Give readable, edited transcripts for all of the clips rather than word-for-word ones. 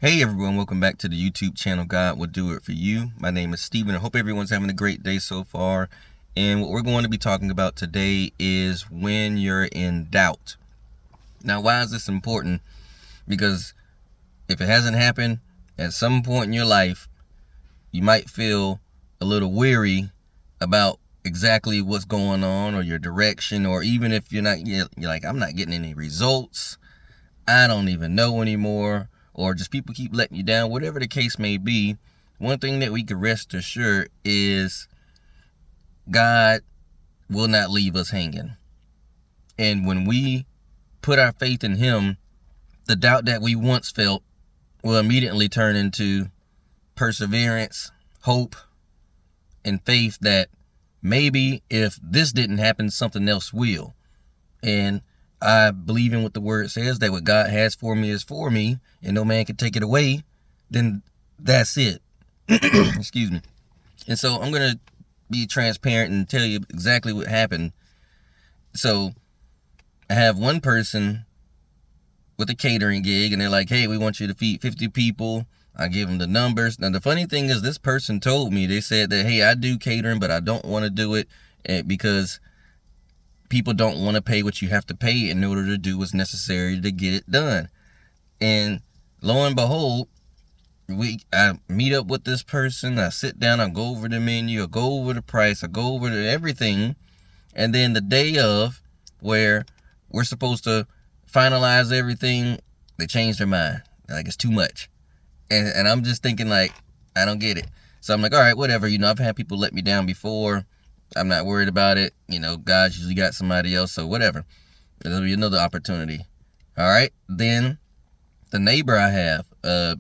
Hey everyone, welcome back to the YouTube channel God Will Do It For You. My name is Steven. I hope everyone's having a great day so far. And what we're going to be talking about today is when you're in doubt. Now, why is this important? Because if it hasn't happened at some point in your life, you might feel a little weary about exactly what's going on or your direction, or even if you're like, I'm not getting any results. I don't even know anymore, or just people keep letting you down, whatever the case may be. One thing that we can rest assured is God will not leave us hanging. And when we put our faith in Him, the doubt that we once felt will immediately turn into perseverance, hope, and faith that maybe if this didn't happen, something else will. And I believe in what the word says, that what God has for me is for me, and no man can take it away. Then that's it. Excuse me. And so I'm going to be transparent and tell you exactly what happened. So I have one person with a catering gig, and they're like, hey, we want you to feed 50 people. I give them the numbers. Now, the funny thing is, this person told me, they said that, hey, I do catering, but I don't want to do it because people don't want to pay what you have to pay in order to do what's necessary to get it done. And lo and behold, I meet up with this person, I sit down, I go over the menu, I go over the price, I go over everything. And then the day of, where we're supposed to finalize everything, they change their mind. Like, it's too much. And I'm just thinking, like, I don't get it. So I'm like, all right, whatever. I've had people let me down before. I'm not worried about it. God's usually got somebody else, so whatever. There'll be another opportunity. All right. Then the neighbor I have,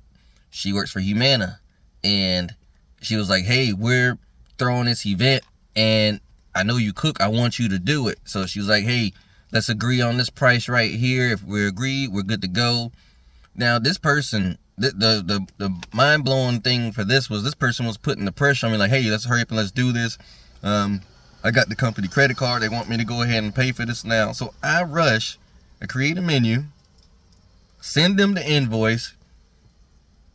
she works for Humana, and she was like, hey, we're throwing this event, and I know you cook. I want you to do it. So she was like, hey, let's agree on this price right here. If we agree, we're good to go. Now, this person, the mind-blowing thing for this person was putting the pressure on me, like, hey, let's hurry up and let's do this. I got the company credit card. They want me to go ahead and pay for this now. So I create a menu, send them the invoice.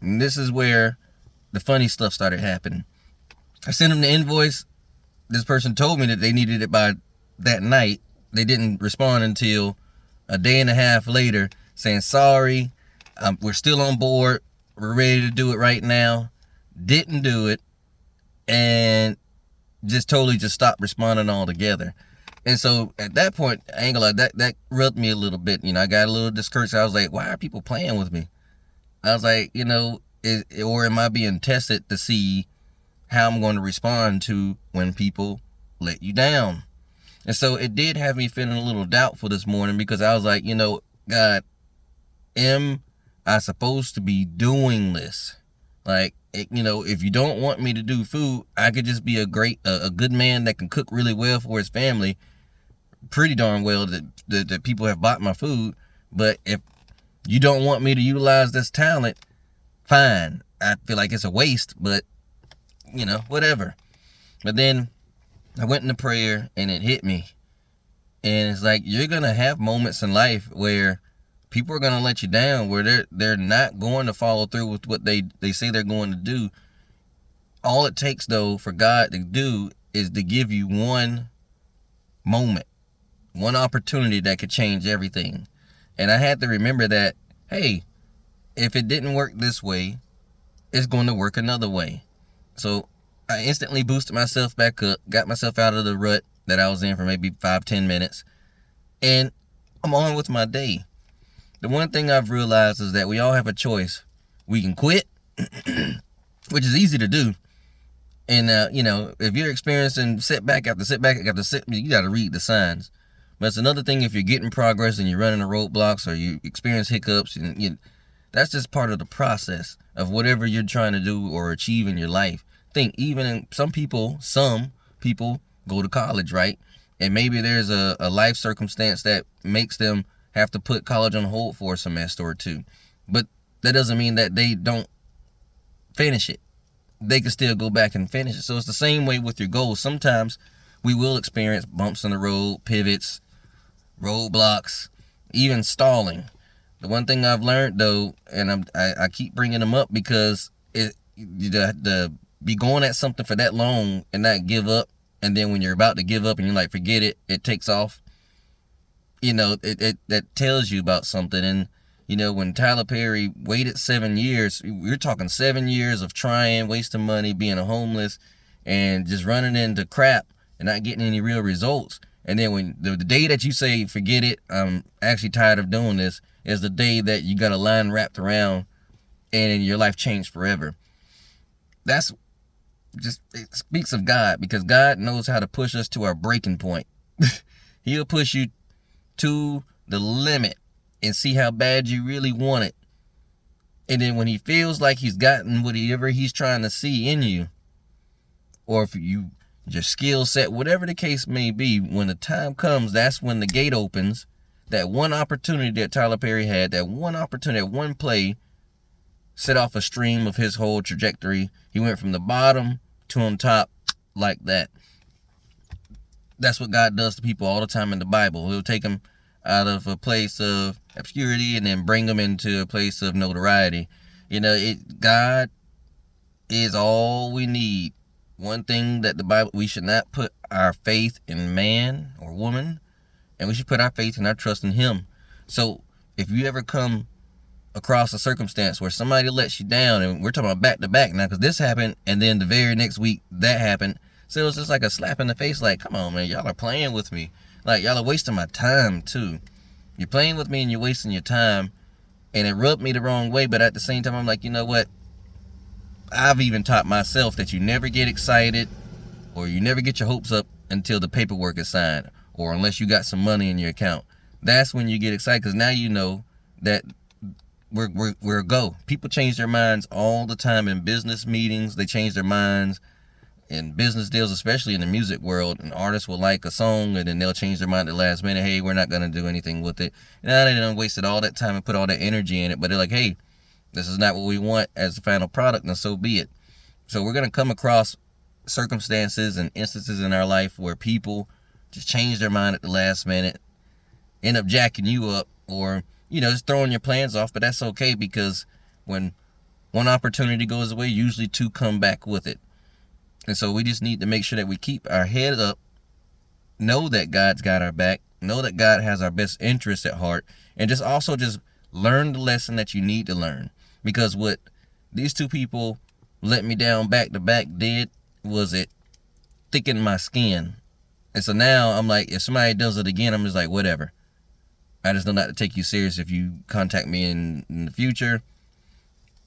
And this is where the funny stuff started happening. I sent them the invoice. This person told me that they needed it by that night. They didn't respond until a day and a half later, saying, sorry, we're still on board. We're ready to do it right now. Didn't do it. And just totally just stopped responding altogether. And so at that point, I ain't gonna lie, that rubbed me a little bit. I got a little discouraged. I was like, why are people playing with me? I was like, or am I being tested to see how I'm going to respond to when people let you down? And so it did have me feeling a little doubtful this morning, because I was like, God, am I supposed to be doing this? Like, if you don't want me to do food, I could just be a good man that can cook really well for his family, pretty darn well that people have bought my food. But if you don't want me to utilize this talent, fine. I feel like it's a waste, but whatever. But then I went into prayer, and it hit me. And it's like, you're going to have moments in life where people are going to let you down, where they're not going to follow through with what they say they're going to do. All it takes, though, for God to do is to give you one moment, one opportunity that could change everything. And I had to remember that, hey, if it didn't work this way, it's going to work another way. So I instantly boosted myself back up, got myself out of the rut that I was in for maybe 5-10 minutes, and I'm on with my day. The one thing I've realized is that we all have a choice. We can quit, which is easy to do. And, if you're experiencing setback after setback after setback, you got to read the signs. But it's another thing if you're getting progress and you're running the roadblocks, or you experience hiccups, and that's just part of the process of whatever you're trying to do or achieve in your life. Some people go to college, right? And maybe there's a life circumstance that makes them have to put college on hold for a semester or two. But that doesn't mean that they don't finish it. They can still go back and finish it. So it's the same way with your goals. Sometimes we will experience bumps in the road, pivots, roadblocks, even stalling. The one thing I've learned though, and I keep bringing them up because the be going at something for that long and not give up, and then when you're about to give up and you're like, forget it, it takes off. That tells you about something. And when Tyler Perry waited 7 years, we're talking 7 years of trying, wasting money, being a homeless, and just running into crap and not getting any real results. And then when the day that you say, forget it, I'm actually tired of doing this, is the day that you got a line wrapped around and your life changed forever. That's just, it speaks of God, because God knows how to push us to our breaking point. He'll push you to the limit and see how bad you really want it. And then when he feels like he's gotten whatever he's trying to see in you, or if your skill set, whatever the case may be, when the time comes, that's when the gate opens. That one opportunity that Tyler Perry had, that one opportunity, that one play, set off a stream of his whole trajectory. He went from the bottom to on top like that. That's what God does to people all the time in the Bible. He'll take them out of a place of obscurity and then bring them into a place of notoriety. God is all we need. One thing that the Bible, we should not put our faith in man or woman, and we should put our faith and our trust in him. So if you ever come across a circumstance where somebody lets you down, and we're talking about back to back now, because this happened and then the very next week that happened. So it was just like a slap in the face, like, come on, man, y'all are playing with me. Like, y'all are wasting my time, too. You're playing with me and you're wasting your time. And it rubbed me the wrong way, but at the same time, I'm like, you know what? I've even taught myself that you never get excited or you never get your hopes up until the paperwork is signed, or unless you got some money in your account. That's when you get excited, because now you know that we're a go. People change their minds all the time in business meetings. They change their minds in business deals, especially in the music world. An artist will like a song and then they'll change their mind at the last minute. Hey, we're not going to do anything with it. Now they done wasted all that time and put all that energy in it, but they're like, hey, this is not what we want as the final product, and so be it. So we're going to come across circumstances and instances in our life where people just change their mind at the last minute, end up jacking you up, or just throwing your plans off. But that's okay, because when one opportunity goes away, usually two come back with it. And so we just need to make sure that we keep our head up, know that God's got our back, know that God has our best interests at heart, and just learn the lesson that you need to learn. Because what these two people let me down back to back did was it thickened my skin. And so now I'm like, if somebody does it again, I'm just like, whatever. I just know not to take you serious if you contact me in the future.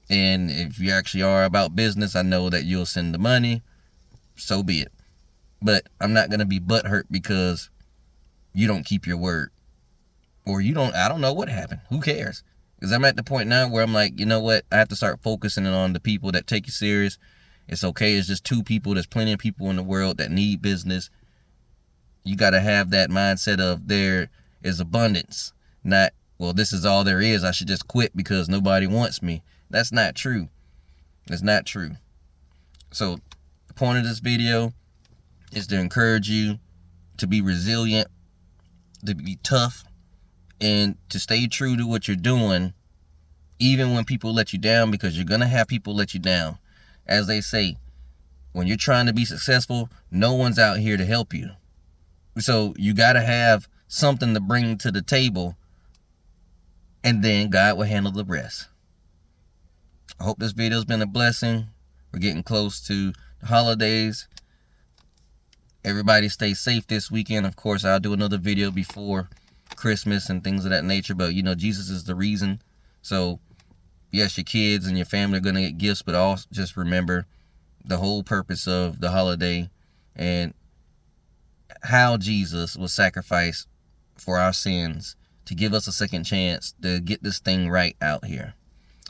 And if you actually are about business, I know that you'll send the money. So be it. But I'm not going to be butthurt because you don't keep your word. Or I don't know what happened. Who cares? Because I'm at the point now where I'm like, you know what? I have to start focusing on the people that take you serious. It's okay. It's just two people. There's plenty of people in the world that need business. You got to have that mindset of there is abundance. Not, well, this is all there is. I should just quit because nobody wants me. That's not true. It's not true. So the point of this video is to encourage you to be resilient, to be tough, and to stay true to what you're doing, even when people let you down, because you're going to have people let you down. As they say, when you're trying to be successful, no one's out here to help you. So you got to have something to bring to the table, and then God will handle the rest. I hope this video has been a blessing. We're getting close to the holidays. Everybody stay safe this weekend. Of course, I'll do another video before Christmas and things of that nature, but Jesus is the reason. So yes, your kids and your family are going to get gifts, but also just remember the whole purpose of the holiday and how Jesus was sacrificed for our sins to give us a second chance to get this thing right out here.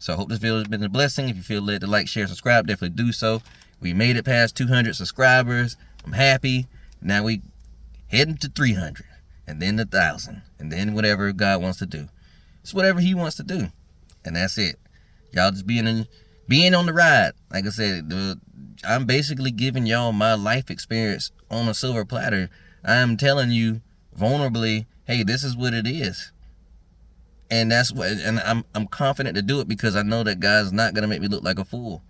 So I hope this video has been a blessing. If you feel led to like, share, subscribe, definitely do so. We made it past 200 subscribers. I'm happy. Now we heading to 300, and then 1,000, and then whatever God wants to do. It's whatever he wants to do, and that's it. Y'all just being on the ride. Like I said, I'm basically giving y'all my life experience on a silver platter. I'm telling you vulnerably, hey, this is what it is. And that's what, and I'm confident to do it because I know that God's not gonna make me look like a fool.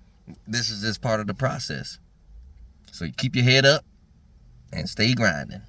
This is just part of the process. So you keep your head up and stay grinding.